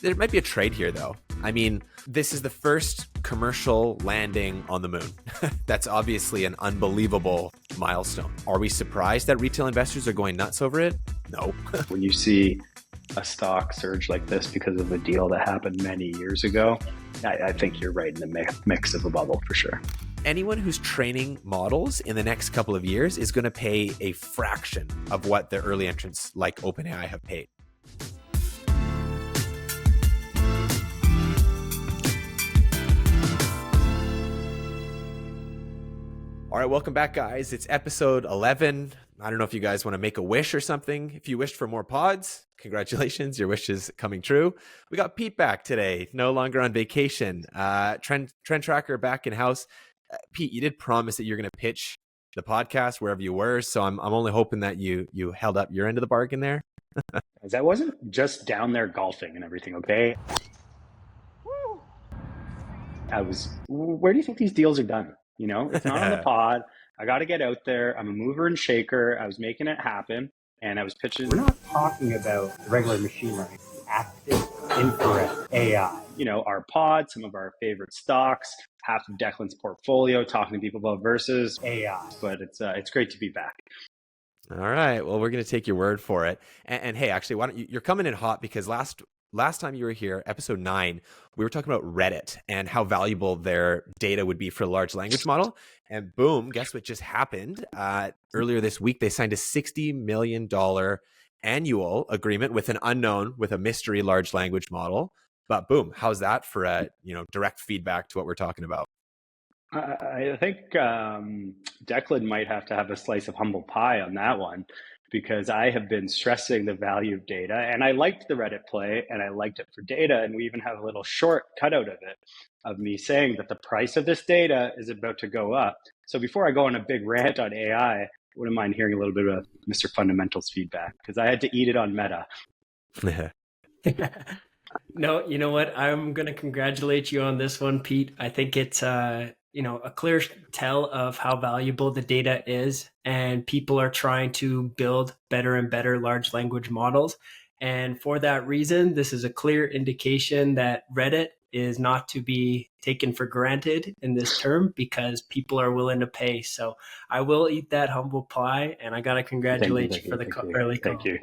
There might be a trade here, though. I mean, this is the first commercial landing on the moon. That's obviously an unbelievable milestone. Are we surprised that retail investors are going nuts over it? No. When you see a stock surge like this because of a deal that happened many years ago, I think you're right in the mix of a bubble for sure. Anyone who's training models in the next couple of years is going to pay a fraction of what the early entrants like OpenAI have paid. All right, welcome back, guys. It's episode 11. I don't know if you guys want to make a wish or something. If you wished for more pods, congratulations, your wish is coming true. We got Pete back today, no longer on vacation. Trend Tracker back in house. Pete, you did promise that you're going to pitch the podcast wherever you were, so I'm only hoping that you held up your end of the bargain there. As I wasn't just down there golfing and everything, okay? Where do you think these deals are done? You know, it's not on the pod. I got to get out there. I'm a mover and shaker. I was making it happen, and I was pitching. We're not talking about regular machine learning, active infrared AI. You know, our pod, some of our favorite stocks, half of Declan's portfolio, talking to people about versus AI. But it's great to be back. All right. Well, we're going to take your word for it. And hey, actually, why don't you're coming in hot because last time you were here, episode 9, we were talking about Reddit and how valuable their data would be for a large language model. And boom, guess what just happened? Earlier this week, they signed a $60 million annual agreement with an unknown, with a mystery large language model. But boom, how's that for a direct feedback to what we're talking about? I think Declan might have to have a slice of humble pie on that one, because I have been stressing the value of data, and I liked the Reddit play and I liked it for data. And we even have a little short cutout of it, of me saying that the price of this data is about to go up. So before I go on a big rant on AI, I wouldn't mind hearing a little bit of Mr. Fundamentals feedback, because I had to eat it on Meta. No, you know what? I'm going to congratulate you on this one, Pete. I think it's a clear tell of how valuable the data is, and people are trying to build better and better large language models. And for that reason, this is a clear indication that Reddit is not to be taken for granted in this term, because people are willing to pay. So I will eat that humble pie, and I got to congratulate you for the early call. Thank you.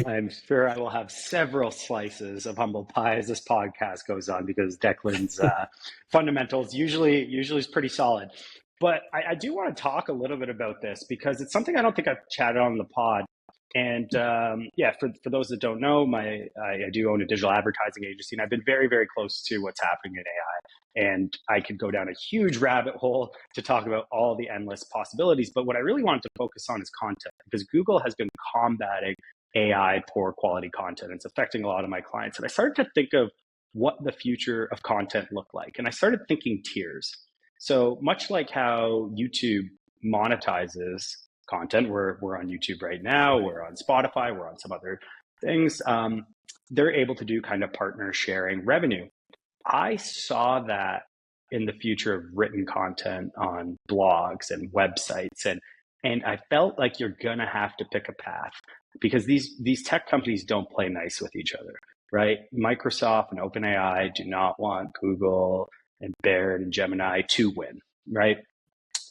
I'm sure I will have several slices of humble pie as this podcast goes on, because Declan's fundamentals usually is pretty solid. But I do want to talk a little bit about this, because it's something I don't think I've chatted on the pod. And for those that don't know, I do own a digital advertising agency, and I've been very, very close to what's happening in AI. And I could go down a huge rabbit hole to talk about all the endless possibilities. But what I really wanted to focus on is content, because Google has been combating AI poor quality content. It's affecting a lot of my clients. And I started to think of what the future of content looked like. And I started thinking tiers. So much like how YouTube monetizes content, we're on YouTube right now, we're on Spotify, we're on some other things, they're able to do kind of partner sharing revenue. I saw that in the future of written content on blogs and websites, and I felt like you're gonna have to pick a path, because these tech companies don't play nice with each other, right? Microsoft and OpenAI do not want Google and Baird and Gemini to win, right?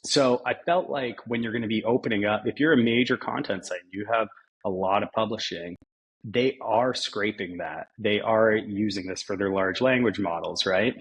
So I felt like when you're going to be opening up, if you're a major content site, you have a lot of publishing, they are scraping that. They are using this for their large language models, right?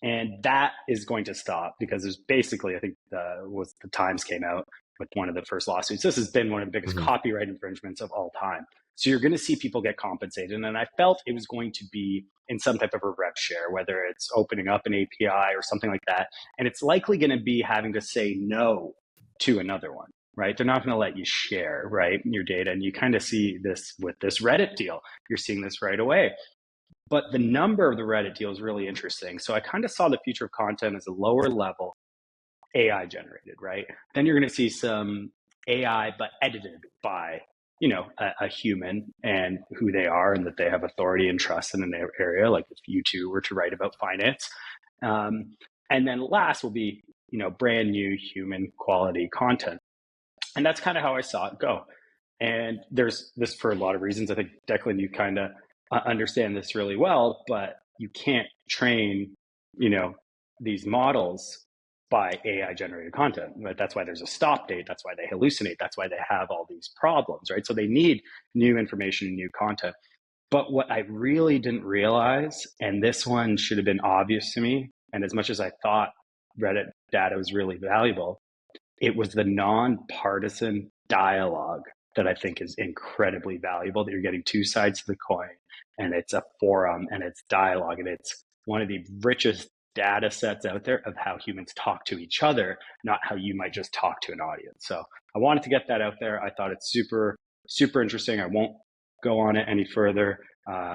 And that is going to stop, because there's basically, I think the Times came out with one of the first lawsuits. This has been one of the biggest copyright infringements of all time. So you're going to see people get compensated. And I felt it was going to be in some type of a rev share, whether it's opening up an API or something like that. And it's likely going to be having to say no to another one, right? They're not going to let you share, right, your data. And you kind of see this with this Reddit deal. You're seeing this right away. But the number of the Reddit deal is really interesting. So I kind of saw the future of content as a lower level AI generated, right? Then you're going to see some AI, but edited by a human and who they are, and that they have authority and trust in an area, like if you two were to write about finance. And then last will be, brand new human quality content. And that's kind of how I saw it go. And there's this for a lot of reasons. I think, Declan, you kind of understand this really well, but you can't train, these models by AI generated content. But that's why there's a stop date. That's why they hallucinate. That's why they have all these problems, right? So they need new information, new content. But what I really didn't realize, and this one should have been obvious to me, and as much as I thought Reddit data was really valuable, it was the nonpartisan dialogue that I think is incredibly valuable, that you're getting two sides to the coin, and it's a forum and it's dialogue, and it's one of the richest data sets out there of how humans talk to each other, not how you might just talk to an audience. So I wanted to get that out there. I thought it's super, super interesting. I won't go on it any further.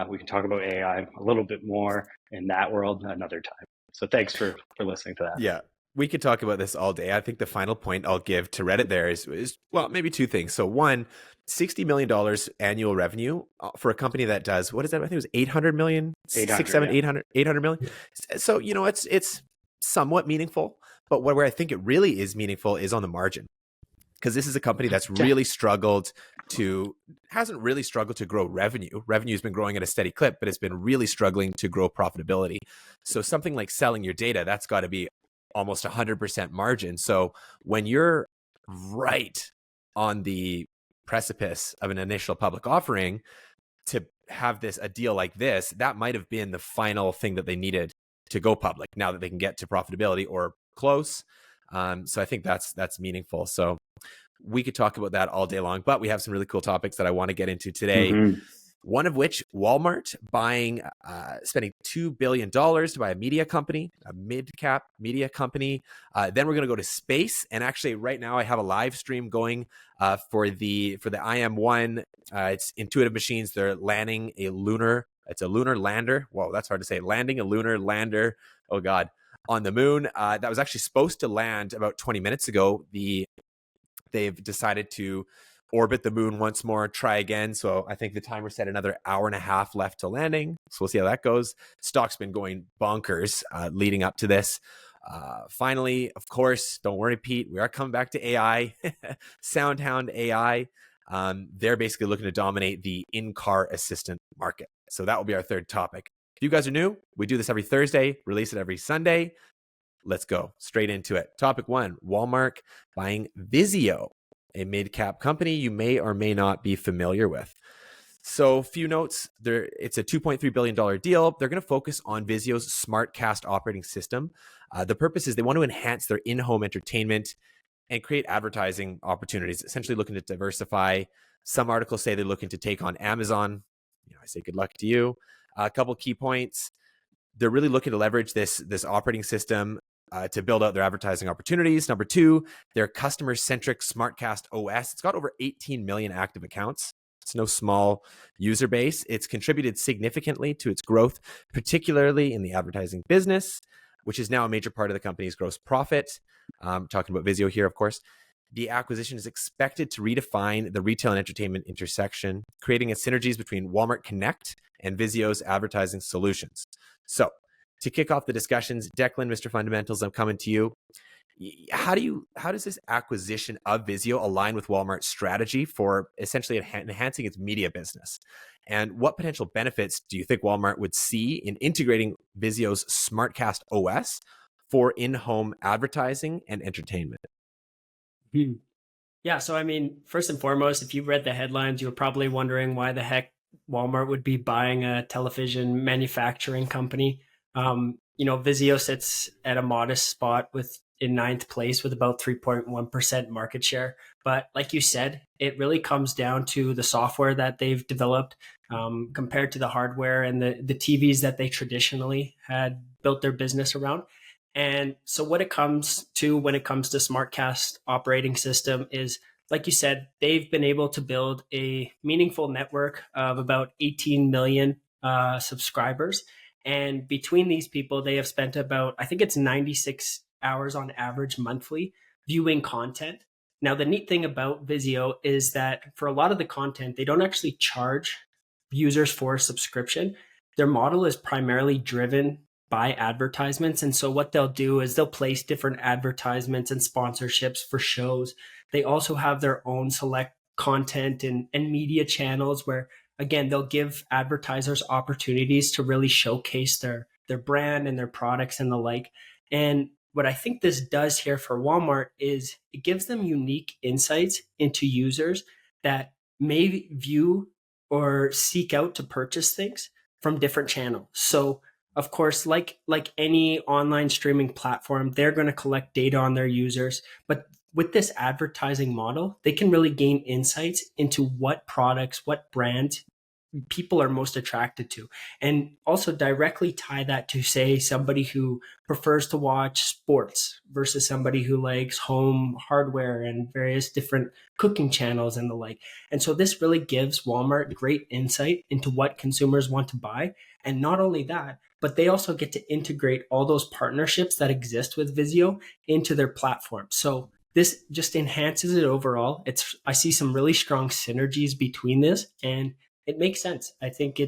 We can talk about AI a little bit more in that world another time. So thanks for listening to that. Yeah, we could talk about this all day. I think the final point I'll give to Reddit there is well, maybe two things. So one, $60 million annual revenue for a company that does, what is that? I think it was 800 million, 800 million. So, it's somewhat meaningful, but where I think it really is meaningful is on the margin. Because this is a company that's really hasn't really struggled to grow revenue. Revenue's been growing at a steady clip, but it's been really struggling to grow profitability. So something like selling your data, that's got to be almost 100% margin. So when you're right on the precipice of an initial public offering, to have a deal like this, that might have been the final thing that they needed to go public, now that they can get to profitability or close. So I think that's meaningful. So we could talk about that all day long, but we have some really cool topics that I want to get into today. Mm-hmm. One of which, Walmart spending $2 billion to buy a media company, a mid-cap media company. Then we're going to go to space. And actually right now I have a live stream going for the IM-1. It's Intuitive Machines. They're landing a lunar lander. Whoa, that's hard to say. Landing a lunar lander. Oh God. On the moon. That was actually supposed to land about 20 minutes ago. They've decided to orbit the moon once more, try again. So I think the timer said another hour and a half left to landing. So we'll see how that goes. Stock's been going bonkers leading up to this. Finally, of course, don't worry, Pete, we are coming back to AI. SoundHound AI. They're basically looking to dominate the in-car assistant market. So that will be our third topic. If you guys are new, we do this every Thursday, release it every Sunday. Let's go straight into it. Topic one, Walmart buying VIZIO, a mid-cap company you may or may not be familiar with. So a few notes. It's a $2.3 billion deal. They're going to focus on VIZIO's SmartCast operating system. The purpose is they want to enhance their in-home entertainment and create advertising opportunities, essentially looking to diversify. Some articles say they're looking to take on Amazon. I say good luck to you. A couple key points. They're really looking to leverage this operating system to build out their advertising opportunities. Number two, their customer-centric SmartCast OS. It's got over 18 million active accounts. It's no small user base. It's contributed significantly to its growth, particularly in the advertising business, which is now a major part of the company's gross profit. Talking about VIZIO here, of course. The acquisition is expected to redefine the retail and entertainment intersection, creating synergies between Walmart Connect and VIZIO's advertising solutions. So, to kick off the discussions, Declan, Mr. Fundamentals, I'm coming to you. How does this acquisition of VIZIO align with Walmart's strategy for essentially enhancing its media business? And what potential benefits do you think Walmart would see in integrating VIZIO's SmartCast OS for in-home advertising and entertainment? Yeah, so I mean, first and foremost, if you read the headlines, you're probably wondering why the heck Walmart would be buying a television manufacturing company. VIZIO sits at a modest spot in ninth place with about 3.1% market share. But like you said, it really comes down to the software that they've developed compared to the hardware and the TVs that they traditionally had built their business around. And so when it comes to SmartCast operating system is, like you said, they've been able to build a meaningful network of about 18 million subscribers. And between these people, they have spent about, I think it's 96 hours on average monthly viewing content. Now, the neat thing about VIZIO is that for a lot of the content, they don't actually charge users for a subscription. Their model is primarily driven by advertisements. And so what they'll do is they'll place different advertisements and sponsorships for shows. They also have their own select content and media channels where again, they'll give advertisers opportunities to really showcase their brand and their products and the like. And what I think this does here for Walmart is it gives them unique insights into users that may view or seek out to purchase things from different channels. So of course, like any online streaming platform, they're going to collect data on their users. But with this advertising model, they can really gain insights into what products, what brands people are most attracted to, and also directly tie that to, say, somebody who prefers to watch sports versus somebody who likes home hardware and various different cooking channels and the like. And so this really gives Walmart great insight into what consumers want to buy. And not only that, but they also get to integrate all those partnerships that exist with VIZIO into their platform. So this just enhances it overall. I see some really strong synergies between this, and it makes sense. I think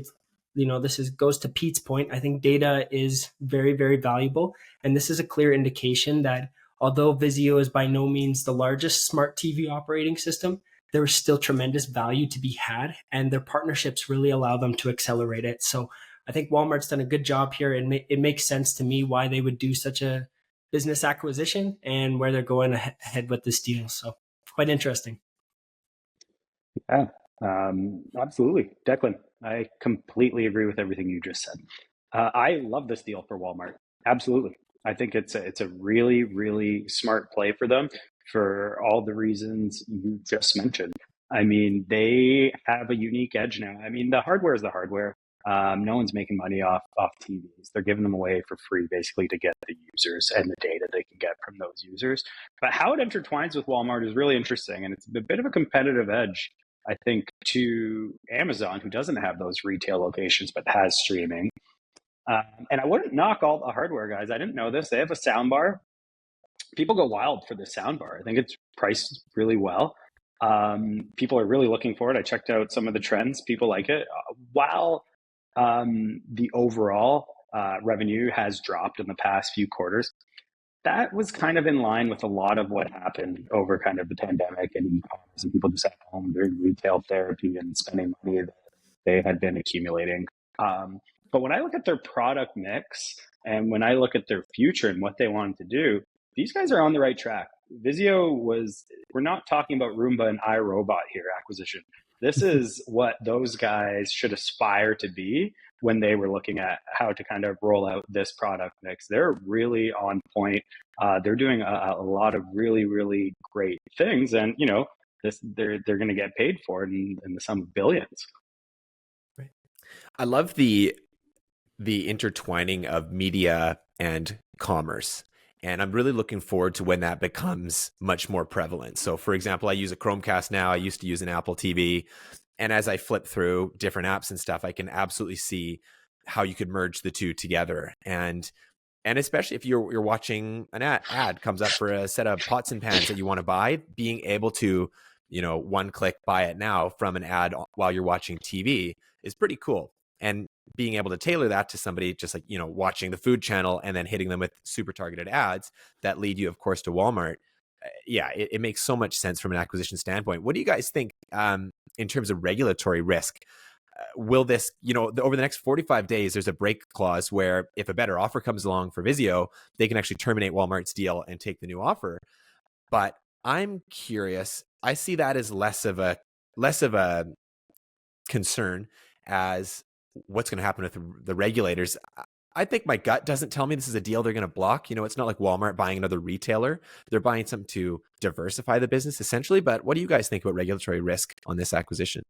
goes to Pete's point. I think data is very, very valuable. And this is a clear indication that although VIZIO is by no means the largest smart TV operating system, there is still tremendous value to be had, and their partnerships really allow them to accelerate it. So I think Walmart's done a good job here. And it makes sense to me why they would do such a business acquisition and where they're going ahead with this deal. So quite interesting. Yeah, absolutely. Declan, I completely agree with everything you just said. I love this deal for Walmart. Absolutely. I think it's a really, really smart play for them for all the reasons you just mentioned. I mean, they have a unique edge now. I mean, the hardware is the hardware. No one's making money off TVs. They're giving them away for free, basically, to get the users and the data they can get from those users. But how it intertwines with Walmart is really interesting, and it's a bit of a competitive edge, I think, to Amazon, who doesn't have those retail locations but has streaming. And I wouldn't knock all the hardware guys. I didn't know this. They have a soundbar. People go wild for the soundbar. I think it's priced really well. People are really looking for it. I checked out some of the trends. People like it. While the overall revenue has dropped in the past few quarters, that was kind of in line with a lot of what happened over kind of the pandemic and e-commerce, and people just at home doing retail therapy and spending money that they had been accumulating. But when I look at their product mix and when I look at their future and what they wanted to do, these guys are on the right track. We're not talking about Roomba and iRobot here acquisition. This is what those guys should aspire to be when they were looking at how to kind of roll out this product mix. They're really on point. They're doing a lot of really, really great things. And, they're going to get paid for it in the sum of billions. Right. I love the intertwining of media and commerce. And I'm really looking forward to when that becomes much more prevalent. So for example, I use a Chromecast now. I used to use an Apple TV. And as I flip through different apps and stuff, I can absolutely see how you could merge the two together. And especially if you're watching an ad comes up for a set of pots and pans that you want to buy, being able to, one click buy it now from an ad while you're watching TV is pretty cool. And being able to tailor that to somebody just like, watching the food channel and then hitting them with super targeted ads that lead you, of course, to Walmart. Yeah, it makes so much sense from an acquisition standpoint. What do you guys think in terms of regulatory risk? Will this, over the next 45 days, there's a break clause where if a better offer comes along for VIZIO, they can actually terminate Walmart's deal and take the new offer. But I'm curious. I see that as less of a concern as what's going to happen with the regulators. I think my gut doesn't tell me this is a deal they're going to block. It's not like Walmart buying another retailer. They're buying something to diversify the business essentially. But what do you guys think about regulatory risk on this acquisition?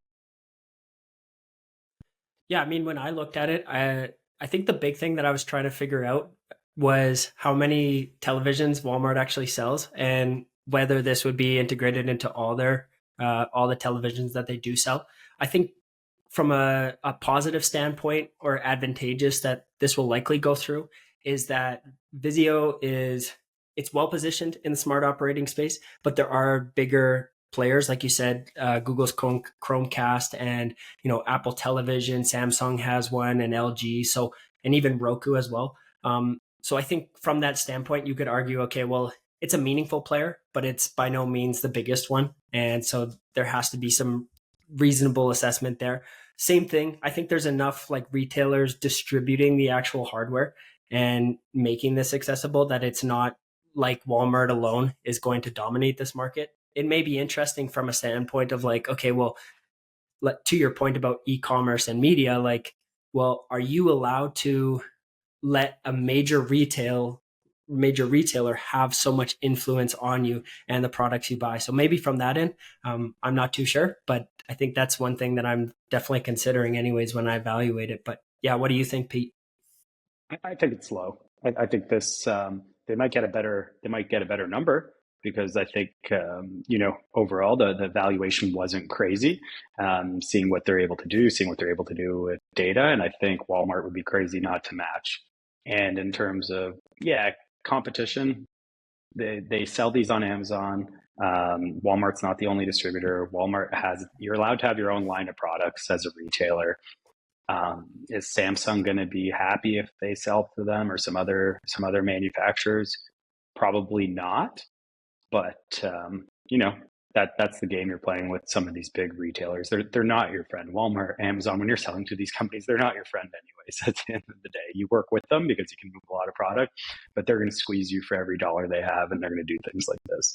Yeah, I mean, when I looked at it, I think the big thing that I was trying to figure out was how many televisions Walmart actually sells and whether this would be integrated into all the televisions that they do sell. I think from a positive standpoint or advantageous that this will likely go through is that VIZIO it's well positioned in the smart operating space, but there are bigger players, like you said, Google's Chromecast and, Apple Television, Samsung has one, and LG. So, and even Roku as well. So I think from that standpoint, you could argue, okay, well, it's a meaningful player, but it's by no means the biggest one. And so there has to be some reasonable assessment there. same thing. I think there's enough like retailers distributing the actual hardware and making this accessible that it's not like Walmart alone is going to dominate this market. It may be interesting from a standpoint of like, okay, well, to your point about e-commerce and media, like, well, are you allowed to let a major retailer have so much influence on you and the products you buy? So maybe from that end, I'm not too sure, but I think that's one thing that I'm definitely considering anyways when I evaluate it. But yeah, what do you think, Pete? I think it's low. I think this they might get a better number because I think overall the valuation wasn't crazy. Seeing what they're able to do, with data, and I think Walmart would be crazy not to match. And in terms of competition, they sell these on Amazon. Walmart's not the only distributor. You're allowed to have your own line of products as a retailer. Is Samsung going to be happy if they sell to them or some other manufacturers? Probably not. But that's the game you're playing with some of these big retailers. They're not your friend. Walmart, Amazon, when you're selling to these companies, they're not your friend anyways. At the end of the day, you work with them because you can move a lot of product, but they're going to squeeze you for every dollar they have, and they're going to do things like this.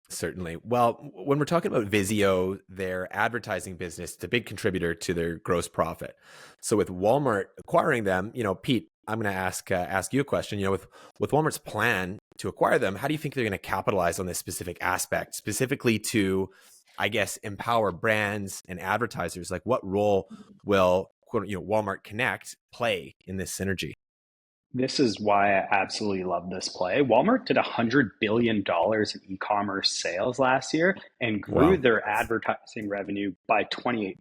Certainly. Well, when we're talking about VIZIO, their advertising business, it's a big contributor to their gross profit. So with Walmart acquiring them, Pete, I'm going to ask you a question. With Walmart's plan to acquire them, how do you think they're going to capitalize on this specific aspect, specifically to, I guess, empower brands and advertisers? Like, what role will Walmart Connect play in this synergy? This is why I absolutely love this play. Walmart did $100 billion in e-commerce sales last year and grew their advertising revenue by 28%.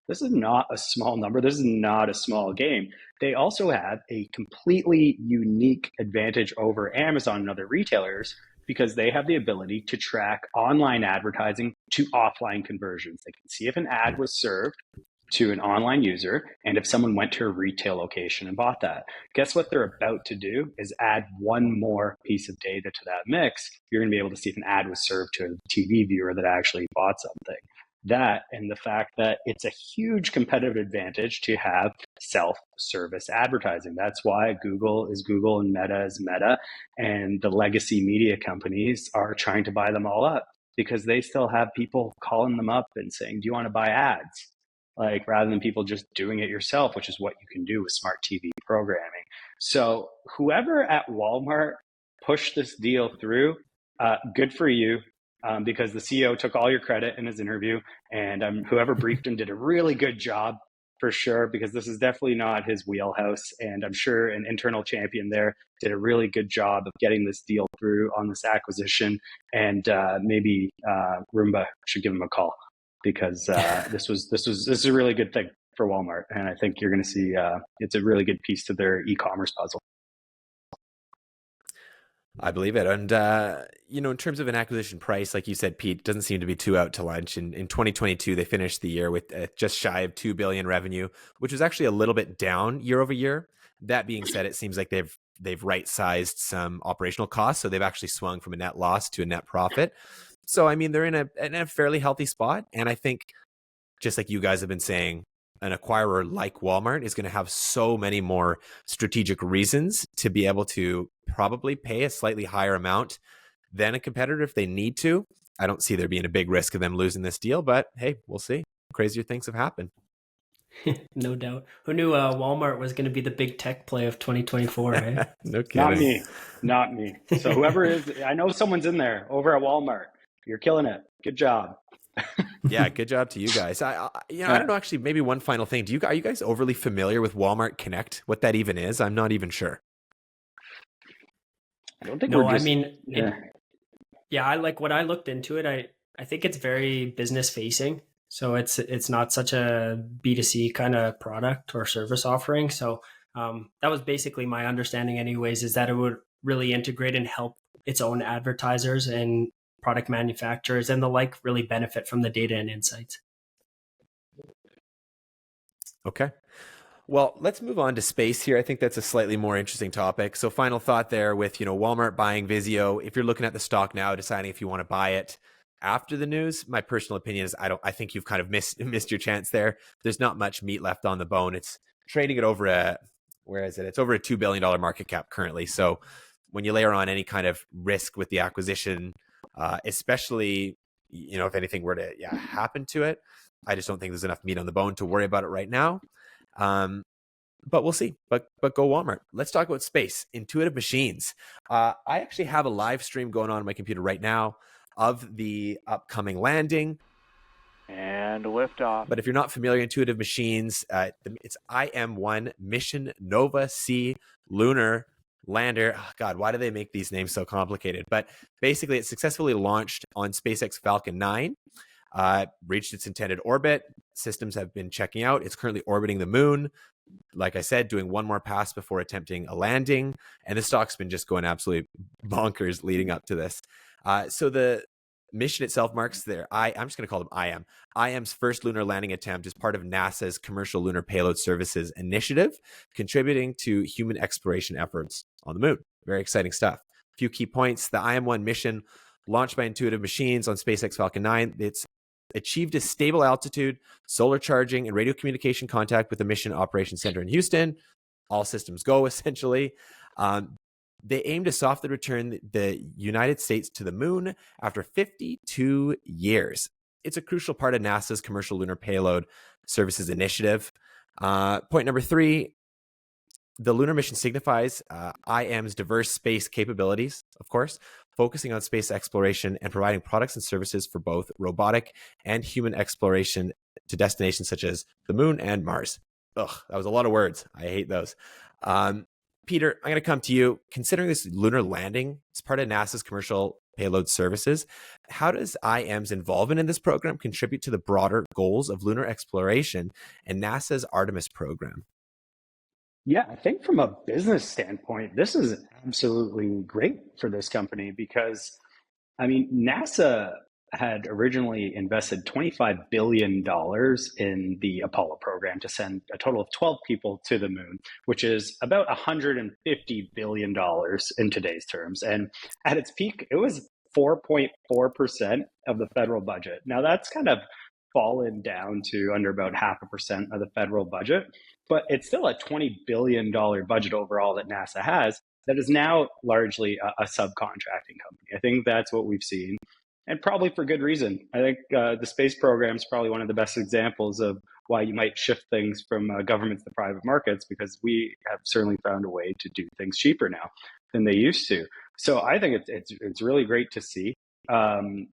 This is not a small number. This is not a small game. They also have a completely unique advantage over Amazon and other retailers because they have the ability to track online advertising to offline conversions. They can see if an ad was served to an online user and if someone went to a retail location and bought that. Guess what they're about to do is add one more piece of data to that mix. You're going to be able to see if an ad was served to a TV viewer that actually bought something. That and the fact that it's a huge competitive advantage to have self-service advertising. That's why Google is Google and Meta is Meta, and the legacy media companies are trying to buy them all up because they still have people calling them up and saying, do you want to buy ads? Like, rather than people just doing it yourself, which is what you can do with smart TV programming. So whoever at Walmart pushed this deal through, good for you, because the CEO took all your credit in his interview, and whoever briefed him did a really good job for sure, because this is definitely not his wheelhouse. And I'm sure an internal champion there did a really good job of getting this deal through on this acquisition. And maybe Roomba should give him a call, because this is a really good thing for Walmart, and I think you're going to see it's a really good piece to their e-commerce puzzle. I believe it. And in terms of an acquisition price, like you said, Pete, doesn't seem to be too out to lunch. In 2022, they finished the year with just shy of $2 billion revenue, which was actually a little bit down year over year. That being said, it seems like they've right-sized some operational costs, so they've actually swung from a net loss to a net profit. So, I mean, they're in a fairly healthy spot. And I think, just like you guys have been saying, an acquirer like Walmart is going to have so many more strategic reasons to be able to probably pay a slightly higher amount than a competitor if they need to. I don't see there being a big risk of them losing this deal, but hey, we'll see. Crazier things have happened. No doubt. Who knew Walmart was going to be the big tech play of 2024, eh? No kidding. Not me. So whoever is, I know someone's in there over at Walmart. You're killing it. Good job. Yeah, good job to you guys. I don't know, actually, maybe one final thing. Are you guys overly familiar with Walmart Connect? What that even is? I'm not even sure. I don't think I like when I looked into it, I think it's very business facing. So it's not such a B2C kind of product or service offering. So that was basically my understanding anyways, is that it would really integrate and help its own advertisers and product manufacturers and the like really benefit from the data and insights. Okay. Well, let's move on to space here. I think that's a slightly more interesting topic. So final thought there with, Walmart buying VIZIO. If you're looking at the stock now, deciding if you want to buy it, after the news. My personal opinion is I think you've kind of missed your chance there. There's not much meat left on the bone. It's trading at over where is it? It's over a $2 billion market cap currently. So when you layer on any kind of risk with the acquisition, especially, if anything were to happen to it, I just don't think there's enough meat on the bone to worry about it right now. But we'll see. But go Walmart. Let's talk about space. Intuitive Machines. I actually have a live stream going on my computer right now of the upcoming landing. And liftoff. But if you're not familiar, Intuitive Machines, it's IM-1 Mission Nova C Lunar Lander. Oh God, why do they make these names so complicated? But basically, it successfully launched on SpaceX Falcon 9, reached its intended orbit. Systems have been checking out. It's currently orbiting the moon. Like I said, doing one more pass before attempting a landing. And the stock's been just going absolutely bonkers leading up to this. So the mission itself marks I'm just going to call them IM's first lunar landing attempt as part of NASA's Commercial Lunar Payload Services initiative, contributing to human exploration efforts on the moon. Very exciting stuff. A few key points. The IM-1 mission, launched by Intuitive Machines on SpaceX Falcon 9, it's achieved a stable altitude, solar charging, and radio communication contact with the Mission Operations Center in Houston. All systems go, essentially. They aim to softly return the United States to the moon after 52 years. It's a crucial part of NASA's Commercial Lunar Payload Services initiative. Point number 3, the lunar mission signifies IM's diverse space capabilities, of course, focusing on space exploration and providing products and services for both robotic and human exploration to destinations such as the moon and Mars. Ugh, that was a lot of words. I hate those. Peter, I'm going to come to you. Considering this lunar landing, it's part of NASA's Commercial Payload Services. How does IM's involvement in this program contribute to the broader goals of lunar exploration and NASA's Artemis program? Yeah, I think from a business standpoint, this is absolutely great for this company because, NASA had originally invested $25 billion in the Apollo program to send a total of 12 people to the moon, which is about $150 billion in today's terms. And at its peak, it was 4.4% of the federal budget. Now that's kind of fallen down to under about 0.5% of the federal budget, but it's still a $20 billion budget overall that NASA has that is now largely a subcontracting company. I think that's what we've seen. And probably for good reason. I think the space program is probably one of the best examples of why you might shift things from governments to private markets, because we have certainly found a way to do things cheaper now than they used to. So I think it's really great to see.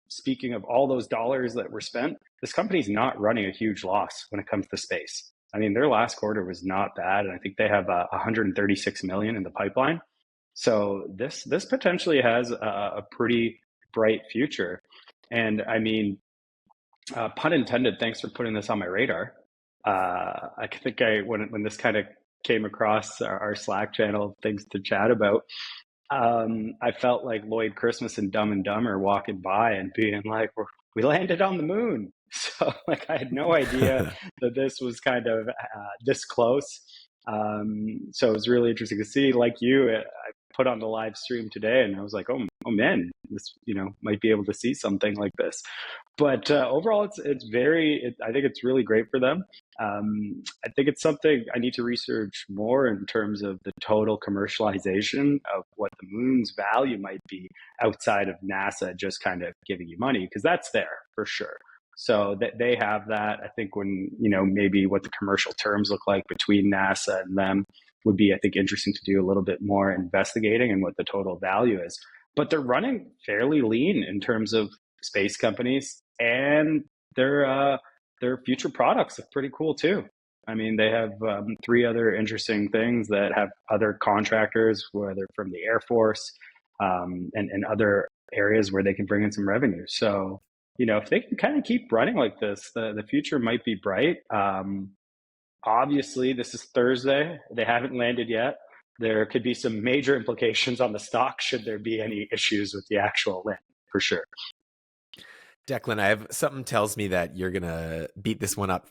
Speaking of all those dollars that were spent, this company's not running a huge loss when it comes to space. Their last quarter was not bad, and I think they have 136 million in the pipeline. So this potentially has a pretty bright future. And pun intended, thanks for putting this on my radar. I think when this kind of came across our Slack channel, things to chat about, I felt like Lloyd Christmas and Dumb and Dumber walking by and being like, we landed on the moon. So I had no idea that this was kind of this close. So it was really interesting to see. Like you, I put on the live stream today and I was like, oh man, this, might be able to see something like this. But overall, I think it's really great for them. I think it's something I need to research more in terms of the total commercialization of what the moon's value might be outside of NASA just kind of giving you money, because that's there for sure. So that they have that. I think when, maybe what the commercial terms look like between NASA and them would be, I think, interesting to do a little bit more investigating and what the total value is. But they're running fairly lean in terms of space companies, and their future products look pretty cool too. They have 3 other interesting things that have other contractors, whether from the Air Force and other areas where they can bring in some revenue. So, if they can kind of keep running like this, the future might be bright. Obviously, this is Thursday. They haven't landed yet. There could be some major implications on the stock should there be any issues with the actual land, for sure. Declan, something tells me that you're going to beat this one up.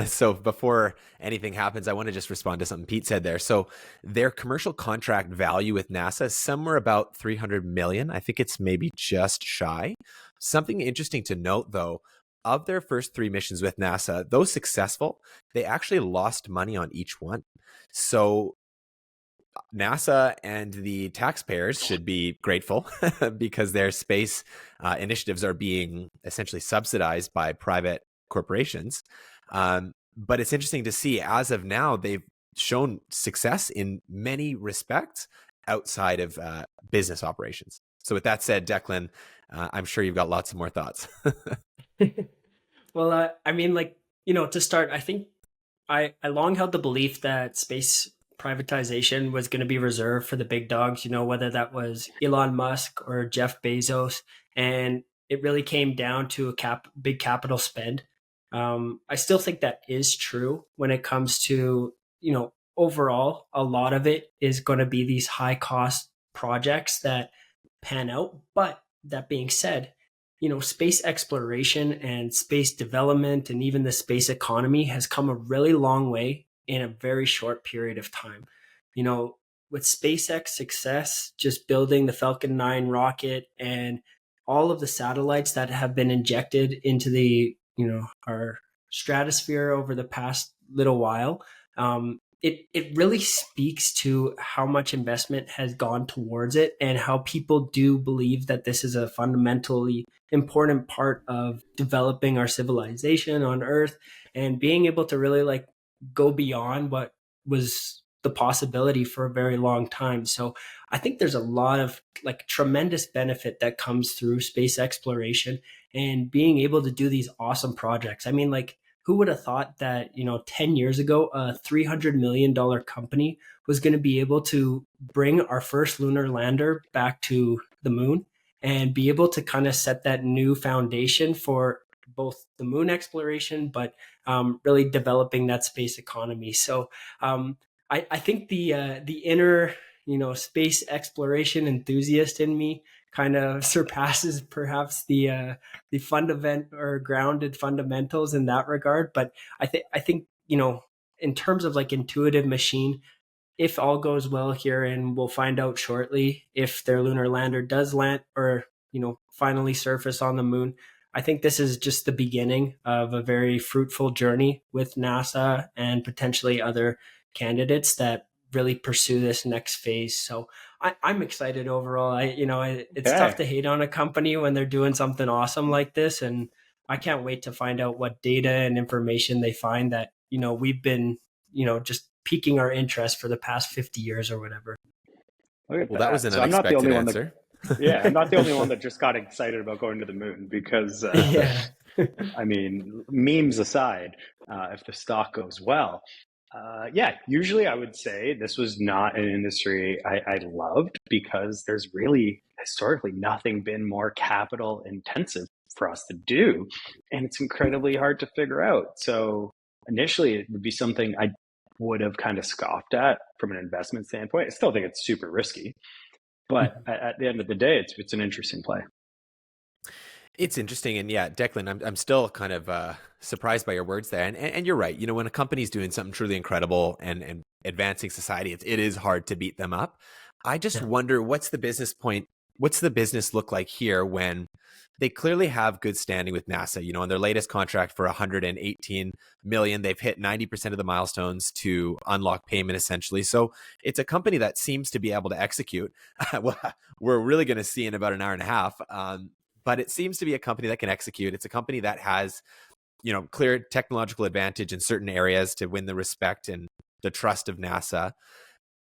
So before anything happens, I want to just respond to something Pete said there. So their commercial contract value with NASA is somewhere about 300 million. I think it's maybe just shy. Something interesting to note, though, of their first 3 missions with NASA, though successful, they actually lost money on each one. So NASA and the taxpayers should be grateful because their space initiatives are being essentially subsidized by private corporations. But it's interesting to see, as of now, they've shown success in many respects outside of business operations. So with that said, Declan, I'm sure you've got lots of more thoughts. Well, I mean, like, to start, I think I long held the belief that space privatization was going to be reserved for the big dogs, whether that was Elon Musk or Jeff Bezos. And it really came down to a big capital spend. I still think that is true when it comes to, overall, a lot of it is going to be these high cost projects that pan out. But that being said, space exploration and space development and even the space economy has come a really long way in a very short period of time. With SpaceX success, just building the Falcon 9 rocket and all of the satellites that have been injected into the, our stratosphere over the past little while, it really speaks to how much investment has gone towards it and how people do believe that this is a fundamentally important part of developing our civilization on Earth and being able to really go beyond what was the possibility for a very long time. So I think there's a lot of tremendous benefit that comes through space exploration and being able to do these awesome projects. I mean, who would have thought that, 10 years ago, a $300 million company was going to be able to bring our first lunar lander back to the moon and be able to kind of set that new foundation for both the moon exploration, but really developing that space economy. So I think the inner, space exploration enthusiast in me kind of surpasses perhaps the fundament or grounded fundamentals in that regard. But I think in terms of intuitive machine, if all goes well here, and we'll find out shortly if their lunar lander does land or finally surface on the moon, I think this is just the beginning of a very fruitful journey with NASA and potentially other candidates that really pursue this next phase. So I'm excited overall. It's tough to hate on a company when they're doing something awesome like this, and I can't wait to find out what data and information they find that we've been just piquing our interest for the past 50 years or whatever. Well, that was an unexpected answer. Yeah, I'm not the only one that just got excited about going to the moon because, I mean, memes aside, if the stock goes well, usually I would say this was not an industry I loved because there's really historically nothing been more capital intensive for us to do. And it's incredibly hard to figure out. So initially it would be something I would have kind of scoffed at from an investment standpoint. I still think it's super risky, but at the end of the day, it's an interesting play. It's interesting. And yeah, Declan, I'm still kind of surprised by your words there. And you're right. When a company's doing something truly incredible and advancing society, it is hard to beat them up. I just wonder, what's the business point? What's the business look like here when they clearly have good standing with NASA? On their latest contract for $118 million, they've hit 90% of the milestones to unlock payment, essentially. So it's a company that seems to be able to execute. Well, we're really going to see in about an hour and a half. But it seems to be a company that can execute. It's a company that has, clear technological advantage in certain areas to win the respect and the trust of NASA.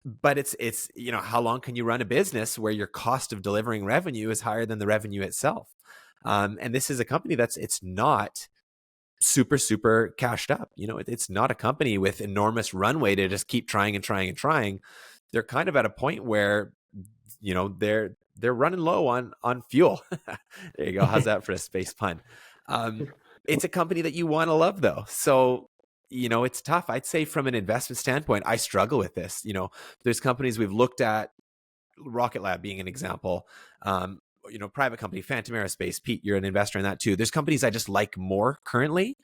But it's how long can you run a business where your cost of delivering revenue is higher than the revenue itself? And this is a company it's not super cashed up. It's not a company with enormous runway to just keep trying and trying and trying. They're kind of at a point where, they're running low on fuel. There you go. How's that for a space pun? It's a company that you want to love, though. So, it's tough. I'd say from an investment standpoint, I struggle with this. There's companies we've looked at, Rocket Lab being an example. Private company, Phantom Aerospace. Pete, you're an investor in that too. There's companies I just like more currently,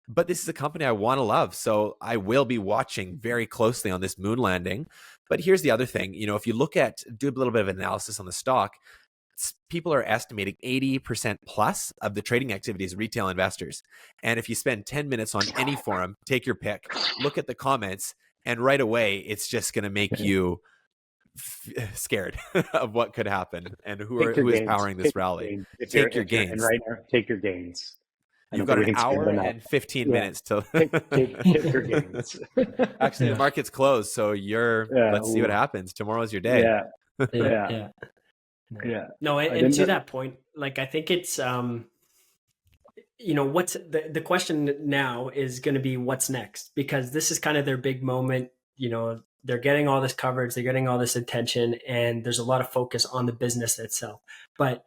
but this is a company I want to love. So I will be watching very closely on this moon landing. But here's the other thing, if you do a little bit of analysis on the stock, people are estimating 80% plus of the trading activity is retail investors. And if you spend 10 minutes on any forum, take your pick, look at the comments, and right away, it's just going to make you scared of what could happen and who is powering this rally. Take your gains. And right now, take your gains. You've got an hour and 15 minutes to take your gains. Actually, the market's closed, so let's see what happens. Tomorrow's your day. Yeah. No, and to that point, like, I think it's what's the question now is going to be what's next, because this is kind of their big moment. They're getting all this coverage, they're getting all this attention, and there's a lot of focus on the business itself. But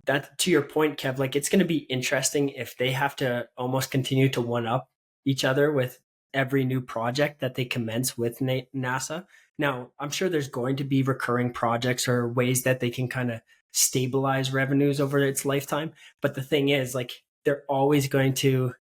that, to your point, Kev, like, it's going to be interesting if they have to almost continue to one up each other with every new project that they commence with NASA. Now, I'm sure there's going to be recurring projects or ways that they can kind of stabilize revenues over its lifetime. But the thing is, like, they're always going to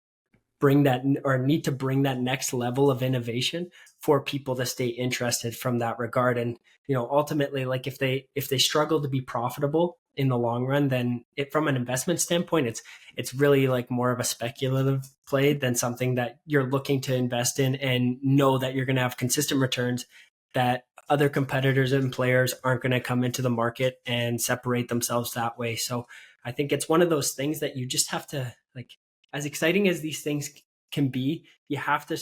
bring that, or need to bring that next level of innovation for people to stay interested from that regard. And, ultimately, like, if they struggle to be profitable in the long run, then from an investment standpoint, it's really like more of a speculative play than something that you're looking to invest in and know that you're going to have consistent returns, that other competitors and players aren't going to come into the market and separate themselves that way. So I think it's one of those things that you just have to, like, as exciting as these things can be, you have to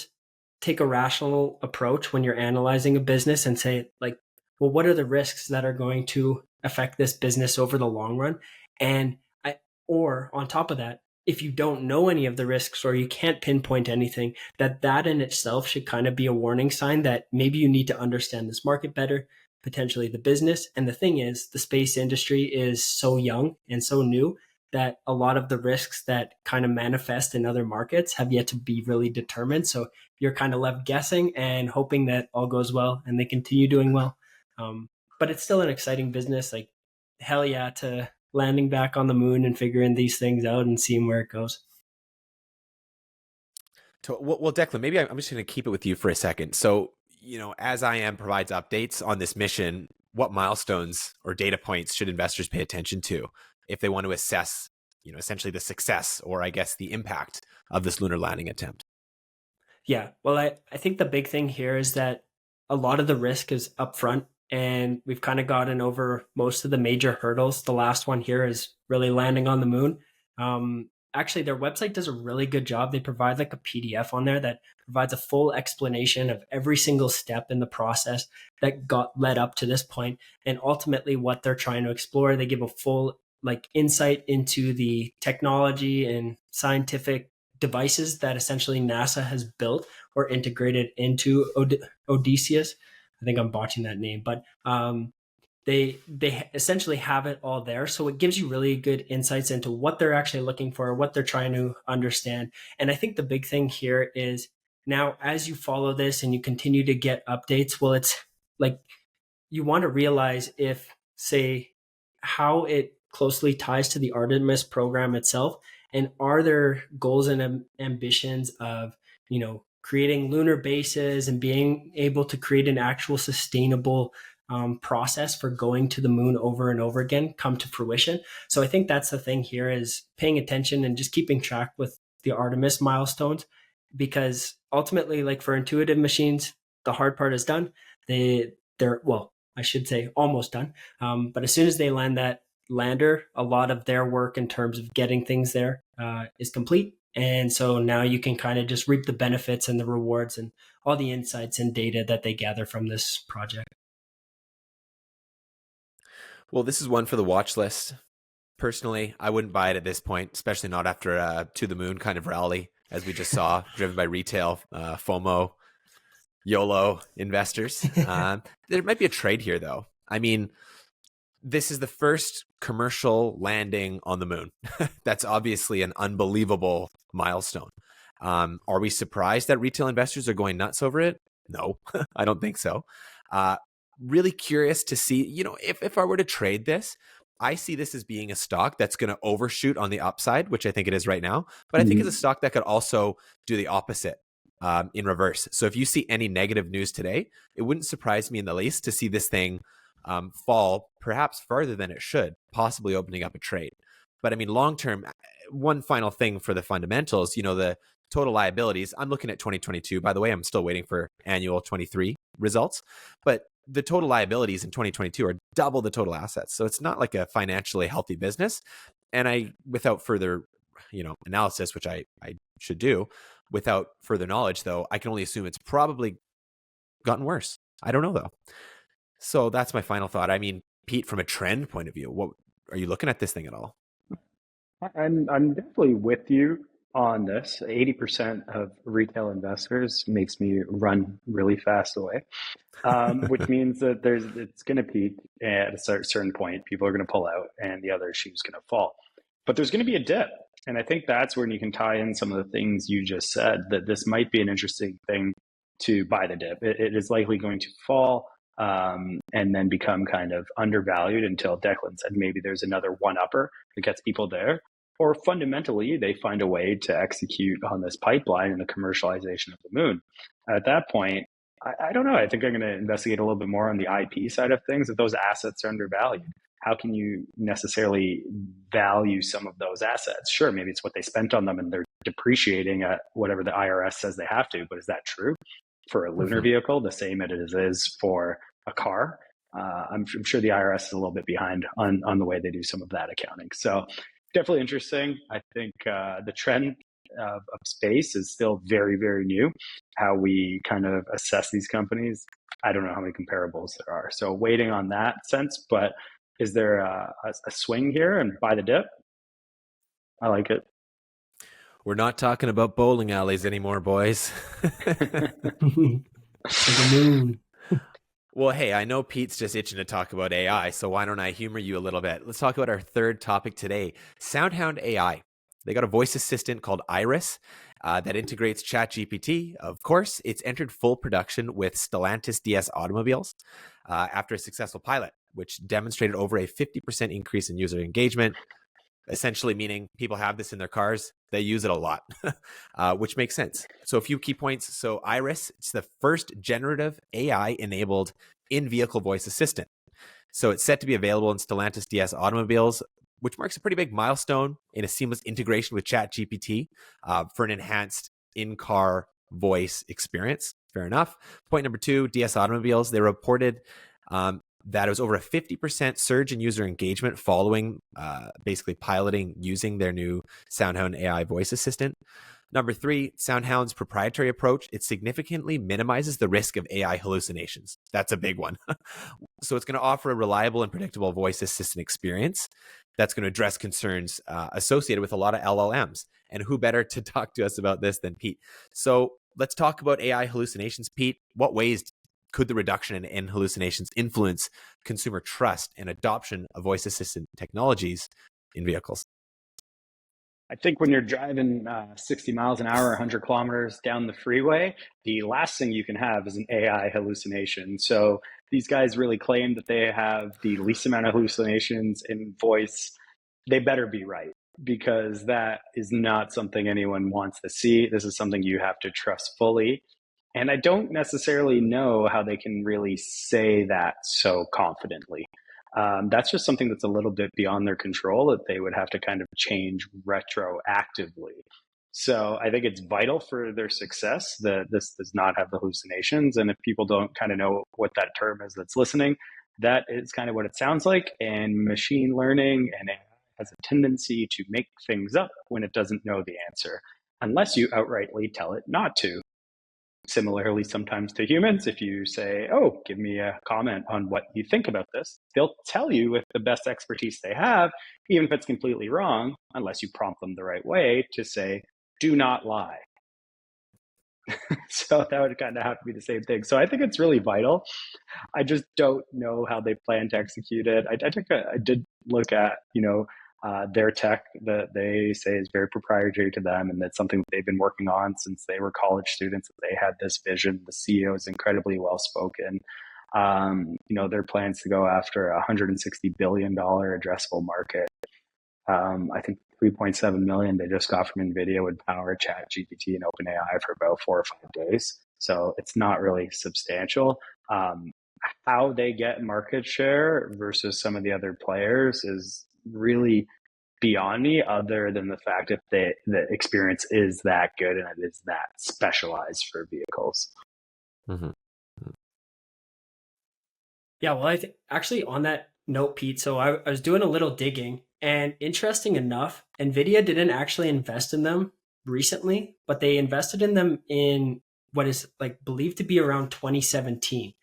take a rational approach when you're analyzing a business and say, like, well, what are the risks that are going to affect this business over the long run? Or on top of that, if you don't know any of the risks or you can't pinpoint anything, that in itself should kind of be a warning sign that maybe you need to understand this market better, potentially the business. And the thing is, the space industry is so young and so new that a lot of the risks that kind of manifest in other markets have yet to be really determined. So you're kind of left guessing and hoping that all goes well and they continue doing well. But it's still an exciting business. Like, hell yeah to landing back on the moon and figuring these things out and seeing where it goes. Well, Declan, maybe I'm just going to keep it with you for a second. So, as IM provides updates on this mission, what milestones or data points should investors pay attention to if they want to assess, essentially the success, or I guess the impact of this lunar landing attempt? Yeah, well, I think the big thing here is that a lot of the risk is upfront, and we've kind of gotten over most of the major hurdles. The last one here is really landing on the moon. Actually, their website does a really good job. They provide like a PDF on there that provides a full explanation of every single step in the process that got led up to this point, and ultimately what they're trying to explore. They give a full insight into the technology and scientific devices that essentially NASA has built or integrated into Odysseus. I think I'm botching that name, but they essentially have it all there. So it gives you really good insights into what they're actually looking for, what they're trying to understand. And I think the big thing here is, now as you follow this and you continue to get updates, well, it's like you want to realize how it closely ties to the Artemis program itself, and are there goals and ambitions of, creating lunar bases and being able to create an actual sustainable process for going to the moon over and over again come to fruition. So I think that's the thing here, is paying attention and just keeping track with the Artemis milestones, because ultimately, like, for intuitive machines, the hard part is done. They're well, I should say almost done. But as soon as they land that lander, a lot of their work in terms of getting things there is complete. And so now you can kind of just reap the benefits and the rewards and all the insights and data that they gather from this project. Well, this is one for the watch list. Personally, I wouldn't buy it at this point, especially not after a to the moon kind of rally, as we just saw, driven by retail, FOMO, YOLO investors. There might be a trade here, though. I mean, this is the first commercial landing on the moon. That's obviously an unbelievable milestone. Are we surprised that retail investors are going nuts over it? No, I don't think so. Really curious to see, if I were to trade this, I see this as being a stock that's going to overshoot on the upside, which I think it is right now. But I think it's a stock that could also do the opposite in reverse. So if you see any negative news today, it wouldn't surprise me in the least to see this thing fall perhaps farther than it should, possibly opening up a trade. But I mean, long term, one final thing for the fundamentals, the total liabilities. I'm looking at 2022. By the way, I'm still waiting for annual 23 results, but the total liabilities in 2022 are double the total assets. So it's not like a financially healthy business. And without further, analysis, which I should do, without further knowledge, though, I can only assume it's probably gotten worse. I don't know, though. So that's my final thought. I mean, Pete, from a trend point of view, what are you looking at this thing at all? I'm definitely with you on this. 80% of retail investors makes me run really fast away, which means that it's going to peak at a certain point. People are going to pull out, and the other shoe's going to fall. But there's going to be a dip, and I think that's when you can tie in some of the things you just said. That this might be an interesting thing to buy the dip. It is likely going to fall. And then become kind of undervalued until Declan said maybe there's another one-upper that gets people there. Or fundamentally, they find a way to execute on this pipeline and the commercialization of the moon. At that point, I don't know. I think I'm going to investigate a little bit more on the IP side of things. If those assets are undervalued, how can you necessarily value some of those assets? Sure, maybe it's what they spent on them and they're depreciating at whatever the IRS says they have to, but is that true? For a lunar vehicle, the same as it is for a car. I'm sure the IRS is a little bit behind on the way they do some of that accounting. So definitely interesting. I think the trend of space is still very, very new. How we kind of assess these companies, I don't know how many comparables there are. So waiting on that sense, but is there a swing here and buy the dip? I like it. We're not talking about bowling alleys anymore, boys. The moon. Well, hey, I know Pete's just itching to talk about AI, so why don't I humor you a little bit? Let's talk about our third topic today, SoundHound AI. They got a voice assistant called Iris that integrates ChatGPT. Of course, it's entered full production with Stellantis DS Automobiles after a successful pilot, which demonstrated over a 50% increase in user engagement, essentially meaning people have this in their cars. They use it a lot, which makes sense. So a few key points. So Iris, it's the first generative AI-enabled in-vehicle voice assistant. So it's set to be available in Stellantis DS Automobiles, which marks a pretty big milestone in a seamless integration with ChatGPT for an enhanced in-car voice experience. Fair enough. Point number 2, DS Automobiles, they reported that it was over a 50% surge in user engagement following basically piloting using their new SoundHound AI voice assistant. Number 3, SoundHound's proprietary approach, it significantly minimizes the risk of AI hallucinations. That's a big one. So it's going to offer a reliable and predictable voice assistant experience that's going to address concerns associated with a lot of LLMs. And who better to talk to us about this than Pete? So let's talk about AI hallucinations. Pete, what ways could the reduction in hallucinations influence consumer trust and adoption of voice assistant technologies in vehicles? I think when you're driving 60 miles an hour, 100 kilometers down the freeway, the last thing you can have is an AI hallucination. So these guys really claim that they have the least amount of hallucinations in voice. They better be right, because that is not something anyone wants to see. This is something you have to trust fully. And I don't necessarily know how they can really say that so confidently. That's just something that's a little bit beyond their control that they would have to kind of change retroactively. So I think it's vital for their success that this does not have the hallucinations. And if people don't kind of know what that term is that's listening, that is kind of what it sounds like. And machine learning and AI has a tendency to make things up when it doesn't know the answer, unless you outrightly tell it not to. Similarly, sometimes to humans, if you say, oh, give me a comment on what you think about this, they'll tell you with the best expertise they have, even if it's completely wrong, unless you prompt them the right way to say, do not lie. So that would kind of have to be the same thing. So I think it's really vital. I just don't know how they plan to execute it. I did look at, their tech that they say is very proprietary to them, and that's something that they've been working on since they were college students. They had this vision. The CEO is incredibly well spoken. Their plans to go after a $160 billion addressable market. I think 3.7 million they just got from NVIDIA would power ChatGPT and OpenAI for about 4 or 5 days. So it's not really substantial. how they get market share versus some of the other players is really beyond me, other than the fact if the experience is that good and it is that specialized for vehicles. Mm-hmm. Yeah, well, actually on that note, Pete, so I was doing a little digging, and interesting enough, NVIDIA didn't actually invest in them recently, but they invested in them in what is like believed to be around 2017. And